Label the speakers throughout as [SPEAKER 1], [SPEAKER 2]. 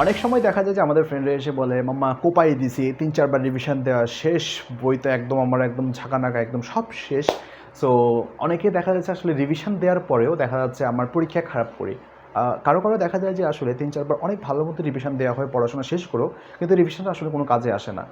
[SPEAKER 1] অনেক সময় দেখা যায় যে আমাদের ফ্রেন্ডরা এসে বলে মাম্মা কোপাই দিছি 3-4 বার রিভিশন দেওয়া শেষ, বই তো একদম আমার একদম ঝাঁকানাকা একদম সব শেষ। সো অনেকে দেখা যাচ্ছে আসলে রিভিশন দেওয়ার পরেও দেখা যাচ্ছে আমার পরীক্ষা খারাপ করি। কারো কারো দেখা যায় যে আসলে 3-4 বার অনেক ভালো মতো রিভিশন দেওয়া হয়, পড়াশোনা শেষ করেও কিন্তু রিভিশনটা আসলে কোনো কাজে আসে না।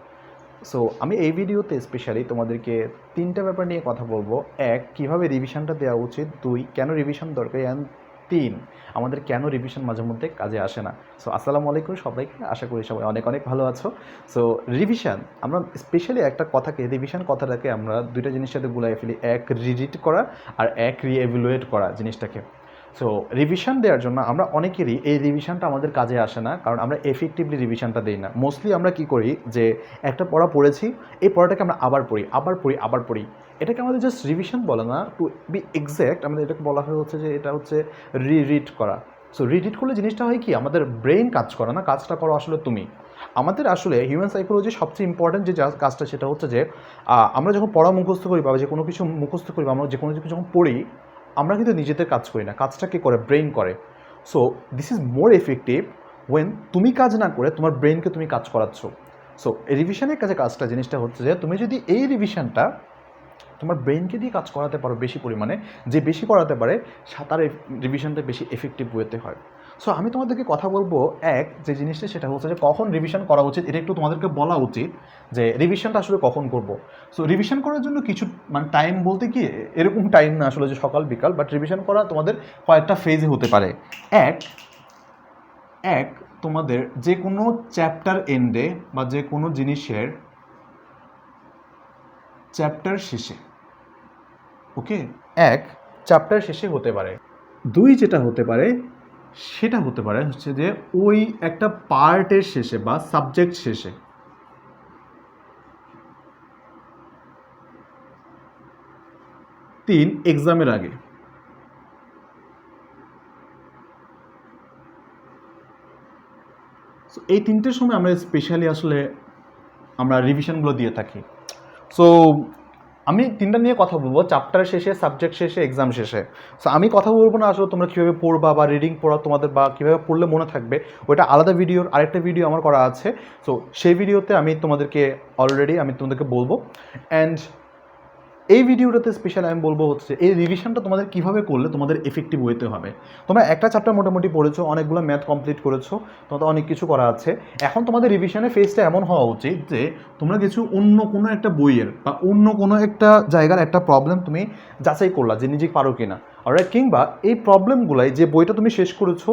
[SPEAKER 1] সো আমি এই ভিডিওতে স্পেশালি তোমাদেরকে 3টা ব্যাপার নিয়ে কথা বলবো। 1, কীভাবে রিভিশনটা দেওয়া উচিত। 2, কেন রিভিশন দরকার। অ্যান্ড 3, আমাদের কেন রিভিশন মাঝে মধ্যে কাজে আসে না। সো আসসালামু আলাইকুম সবাইকে, আশা করি সবাই অনেক অনেক ভালো আছো। সো রিভিশন, আমরা স্পেশালি একটা কথাকে, রিভিশন কথাটাকে আমরা দুইটা জিনিসের সাথে গুলাই ফেলি। এক, রিডিট করা, আর এক, রিএভ্যালুয়েট করা জিনিসটাকে। সো রিভিশন দেওয়ার জন্য আমরা অনেকেরই এই রিভিশনটা আমাদের কাজে আসে না, কারণ আমরা এফেক্টিভলি রিভিশনটা দিই না। মোস্টলি আমরা কী করি যে একটা পড়া পড়েছি, এই পড়াটাকে আমরা আবার পড়ি আবার পড়ি আবার পড়ি। এটাকে আমাদের জাস্ট রিভিশন বলে না, টু বি এক্স্যাক্ট আমাদের এটাকে বলা হয় হচ্ছে যে এটা হচ্ছে রিড করা। সো রিড করলে জিনিসটা হয় কি, আমাদের ব্রেন কাজ করে না, কাজটা করো আসলে তুমি। আমাদের আসলে হিউম্যান সাইকোলজি সবচেয়ে ইম্পর্টেন্ট যে কাজটা সেটা হচ্ছে যে আমরা যখন পড়া মুখস্থ করি বা যে কোনো কিছু মুখস্থ করি বা আমরা যে কোনো কিছু যখন পড়ি, আমরা কিন্তু নিজেদের কাজ করি না, কাজটা কে করে, ব্রেন করে। So this is more effective when তুমি কাজ না করে তোমার ব্রেনকে তুমি কাজ করাচ্ছ। সো রিভিশনের কাজটা জিনিসটা হচ্ছে যে তুমি যদি এই রিভিশনটা তোমার ব্রেনকে দিয়ে কাজ করাতে পারো বেশি পরিমাণে, যে বেশি করাতে পারে তার রিভিশনটা বেশি এফেক্টিভ ওয়েতে হয়। সো আমি তোমাদেরকে কথা বলবো, এক যে জিনিসটা সেটা হচ্ছে যে কখন রিভিশন করা উচিত, এটা একটু তোমাদেরকে বলা উচিত যে রিভিশনটা আসলে কখন করব। সো রিভিশন করার জন্য কিছু মানে টাইম বলতে কি এরকম টাইম না আসলে যে সকাল বিকাল, বাট রিভিশন করা তোমাদের কয়েকটা ফেজে হতে পারে। এক, তোমাদের যে কোনো চ্যাপ্টার এন্ডে বা যে কোনো জিনিসের চ্যাপ্টার শেষে, ওকে, এক চ্যাপ্টার শেষে হতে পারে। 2, যেটা হতে পারে সেটা হতে পারে হচ্ছে যে ওই একটা পার্টের শেষে বা সাবজেক্ট শেষে। 3, এক্সামের আগে। সো এই 3টের সময় আমরা স্পেশালি আসলে আমরা রিভিশনগুলো দিয়ে থাকি। সো আমি 3টা নিয়ে কথা বলবো, চ্যাপ্টার শেষে, সাবজেক্ট শেষে, এক্সাম শেষে। সো আমি কথা বলবো না আসলে তোমরা কীভাবে পড়বা বা রিডিং পড়া তোমাদের বা কীভাবে পড়লে মনে থাকবে, ওইটা আলাদা ভিডিওর আরেকটা ভিডিও আমার করা আছে। সো সেই ভিডিওতে আমি তোমাদেরকে বলবো। অ্যান্ড এই ভিডিওটাতে স্পেশাল আমি বলবো হচ্ছে এই রিভিশনটা তোমাদের কীভাবে করলে তোমাদের এফেক্টিভ ওয়েতে হবে। তোমরা একটা চ্যাপ্টার মোটামুটি পড়েছো, অনেকগুলো ম্যাথ কমপ্লিট করেছো, তোমাদের অনেক কিছু করা আছে। এখন তোমাদের রিভিশনের ফেজটা এমন হওয়া উচিত যে তোমরা কিছু অন্য কোনো একটা বইয়ের বা অন্য কোনো একটা জায়গার একটা প্রবলেম তুমি যাচাই করলা যে নিজে পারো কিনা, অলরাইট, কিংবা এই প্রবলেমগুলাই যে বইটা তুমি শেষ করেছো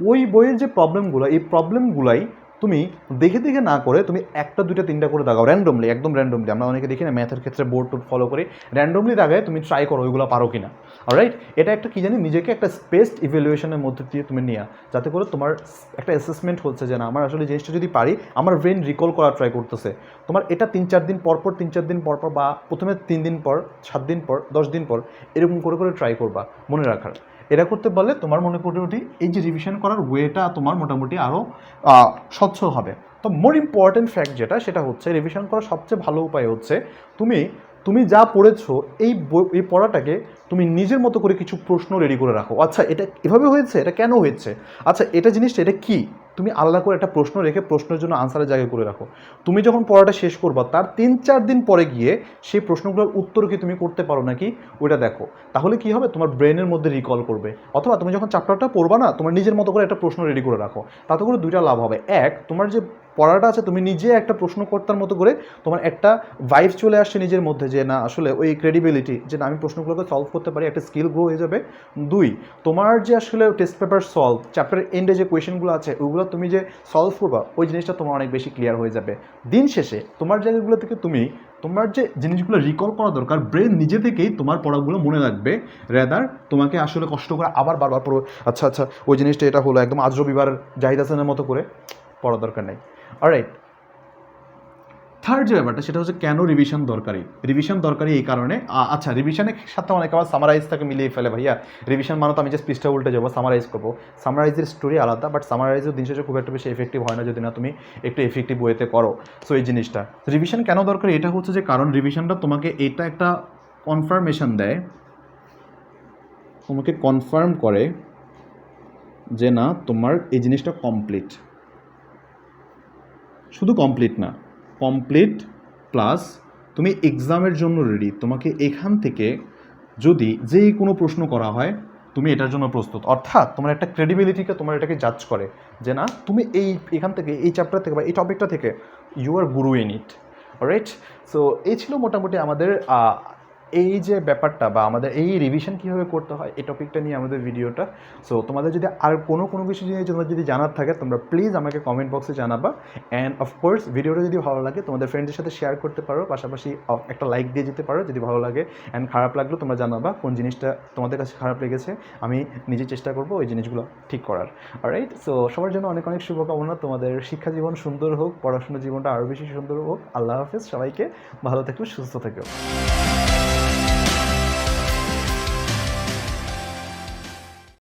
[SPEAKER 1] ওই বইয়ের যে প্রবলেমগুলো, এই প্রবলেমগুলাই তুমি দেখে দেখে না করে তুমি 1টা 2টা 3টা করে দাগাও র্যান্ডমলি, একদম র্যান্ডমলি। আমরা অনেকে দেখি না ম্যাথের ক্ষেত্রে বোর্ড টোড ফলো করে র্যান্ডমলি দাগায় তুমি ট্রাই করো ওইগুলো পারো কিনা, অলরাইট। এটা একটা কি জানি নিজেকে একটা স্পেসড ইভ্যালুয়েশনের মধ্যে দিয়ে তুমি নিয়ে, যাতে করে তোমার একটা অ্যাসেসমেন্ট হচ্ছে যে না আমার আসলে জিনিসটা যদি পারি, আমার ব্রেন রিকল করা ট্রাই করতেছে। তোমার এটা 3-4 দিন পর পর 3-4 দিন পর পর বা প্রথমে 3 দিন পর, 7 দিন পর, 10 দিন পর এরকম করে করে ট্রাই করবা মনে রাখার। এটা করতে পারলে তোমার মোটামুটি এই যে রিভিশন করার ওয়েটা তোমার মোটামুটি আরও স্বচ্ছ হবে। তো মোর ইম্পর্টেন্ট ফ্যাক্ট যেটা সেটা হচ্ছে রিভিশন করার সবচেয়ে ভালো উপায় হচ্ছে তুমি যা পড়েছো এই পড়াটাকে তুমি নিজের মতো করে কিছু প্রশ্ন রেডি করে রাখো। আচ্ছা এটা এভাবে হয়েছে, এটা কেন হয়েছে, আচ্ছা এটা জিনিসটা এটা কী, তুমি আলাদা করে একটা প্রশ্ন রেখে প্রশ্নের জন্য আনসারের জায়গায় করে রাখো। তুমি যখন পড়াটা শেষ করবা তার 3-4 দিন পরে গিয়ে সেই প্রশ্নগুলোর উত্তর কি তুমি করতে পারো নাকি ওইটা দেখো। তাহলে কি হবে, তোমার ব্রেনের মধ্যে রিকল করবে। অথবা তুমি যখন চ্যাপ্টারটা পড়বা না, তোমার নিজের মতো করে একটা প্রশ্ন রেডি করে রাখো। তাতে করে 2টা লাভ হবে। এক, তোমার যে পড়াটা আছে তুমি নিজে একটা প্রশ্নকর্তার মতো করে তোমার একটা ভাইব চলে আসছে নিজের মধ্যে যে না আসলে ওই ক্রেডিবিলিটি যে না আমি প্রশ্নগুলোকে সলভ করতে পারি, একটা স্কিল গ্রো হয়ে যাবে। 2, তোমার যে আসলে টেস্ট পেপার সলভ, চ্যাপ্টার এন্ডে যে কোয়েশনগুলো আছে ওইগুলো তুমি যে সলভ করবা ওই জিনিসটা তোমার অনেক বেশি ক্লিয়ার হয়ে যাবে। দিন শেষে তোমার জায়গাগুলো থেকে তোমার যে জিনিসগুলো রিকল করা দরকার, ব্রেন নিজে থেকেই তোমার পড়াগুলো মনে রাখবে, রেদার তোমাকে আসলে কষ্ট করে আবার বারবার পড়ো। আচ্ছা আচ্ছা ওই জিনিসটা এটা হলো একদম আজ রবিবার জাহিদ হাসানের মতো করে পড়া দরকার নেই, অলরাইট। থার্ড যে ব্যাপারটা সেটা হচ্ছে কেন রিভিশন দরকারি। রিভিশন দরকারি এই কারণে, আচ্ছা রিভিশনের সাথে অনেকে আবার সামারাইজটাকে মিলিয়ে ফেলে, ভাইয়া রিভিশন মানে তো আমি যে পৃষ্ঠা উল্টে যাবো সামারাইজ করবো। সামারাইজের স্টোরি আলাদা, বাট সামারাইজের দিন শেষে খুব একটা বেশি এফেক্টিভ হয় না যদি না তুমি একটু এফেক্টিভ ওয়েতে করো। সো এই জিনিসটা রিভিশন কেন দরকারি, এটা হচ্ছে যে কারণ রিভিশনটা তোমাকে এটা একটা কনফার্মেশন দেয়, তোমাকে কনফার্ম করে যে না তোমার এই জিনিসটা কমপ্লিট। শুধু কমপ্লিট না, কমপ্লিট প্লাস তুমি এক্সামের জন্য রেডি। তোমাকে এখান থেকে যদি যেই কোনো প্রশ্ন করা হয় তুমি এটার জন্য প্রস্তুত, অর্থাৎ তোমার একটা ক্রেডিবিলিটিকে তোমার এটাকে জাজ করে যে না তুমি এখান থেকে এই চ্যাপ্টার থেকে বা এই টপিকটা থেকে you R Guru in it. Right? So এই ছিল মোটামুটি আমাদের এই যে ব্যাপারটা বা আমাদের এই রিভিশন কীভাবে করতে হয় এই টপিকটা নিয়ে আমাদের ভিডিওটা। সো তোমাদের যদি আর কোনো কিছু নিয়ে তোমার যদি জানার থাকে তোমরা প্লিজ আমাকে কমেন্ট বক্সে জানাবা। অ্যান্ড অফকোর্স ভিডিওটা যদি ভালো লাগে তোমাদের ফ্রেন্ডদের সাথে শেয়ার করতে পারো, পাশাপাশি একটা লাইক দিয়ে যেতে পারো যদি ভালো লাগে। অ্যান্ড খারাপ লাগলেও তোমরা জানাবা কোন জিনিসটা তোমাদের কাছে খারাপ লেগেছে, আমি নিজে চেষ্টা করবো ওই জিনিসগুলো ঠিক করার। অলরাইট? সো সবার জন্য অনেক অনেক শুভকামনা, তোমাদের শিক্ষা জীবন সুন্দর হোক, পড়াশোনার জীবনটা আরও বেশি সুন্দর হোক। আল্লাহ হাফেজ, সবাইকে ভালো থেকো, সুস্থ থেকো।